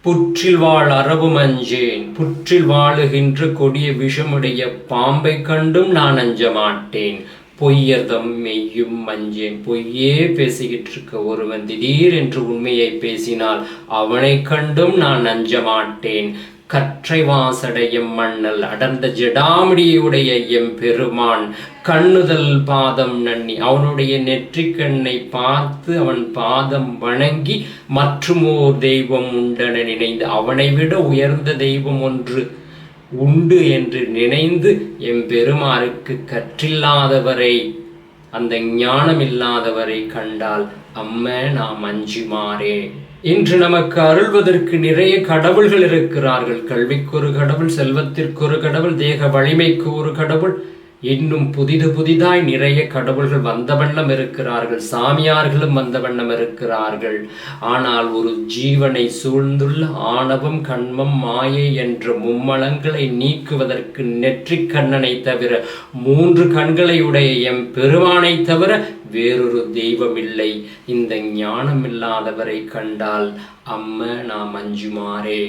புற்றில் வாழ் அரவும் அஞ்சேன், புற்றில் வாழுகின்ற கொடிய விஷமுடைய பாம்பை கண்டும் நான் அஞ்ச மாட்டேன். பொய்யர்தம் மெய்யும் அஞ்சேன். பொய்யே பேசிக்கிட்டு இருக்க ஒருவன் திடீர் என்று உண்மையை பேசினால் அவனை கண்டும் நான் அஞ்ச மாட்டேன். கற்றை வாசடையும் மண்ணல் அடர்ந்த ஜடாமடியுடைய எம் பெருமான் கண்ணுதல் பாதம் நன்னி, அவனுடைய நெற்றிக்கண்ணை பார்த்து அவன் பாதம் வணங்கி மற்றுமோர் தெய்வம் உண்டென நினைந்து, அவனை விட உயர்ந்த தெய்வம் ஒன்று உண்டு என்று நினைந்து எம் பெருமாருக்கு கற்றில்லாதவரை, அந்த ஞானம் இல்லாதவரை கண்டால் அம்ம நாம் அஞ்சுமாறே. இன்று நமக்கு அருள்வதற்கு நிறைய கடவுள்கள் இருக்கிறார்கள். கல்விக்கு ஒரு கடவுள், செல்வத்திற்கு ஒரு கடவுள், தேக வலிமைக்கு ஒரு கடவுள், இன்னும் புதிதாய் நிறைய கடவுள்கள் வந்த வண்ணம் இருக்கிறார்கள். சாமியார்களும் வந்த வண்ணம் இருக்கிறார்கள். ஆனால் ஒரு ஜீவனை சூழ்ந்துள்ள ஆணவம், கண்மம், மாயை என்ற மும்மலங்களை நீக்குவதற்கு நெற்றிக் கண்ணனை தவிர, 3 கண்களை உடைய எம் பெருமானை தவிர வேறொரு தெய்வம் இல்லை. இந்த ஞானம் இல்லாதவரை கண்டால் அம்ம நாம் அஞ்சுமாறே.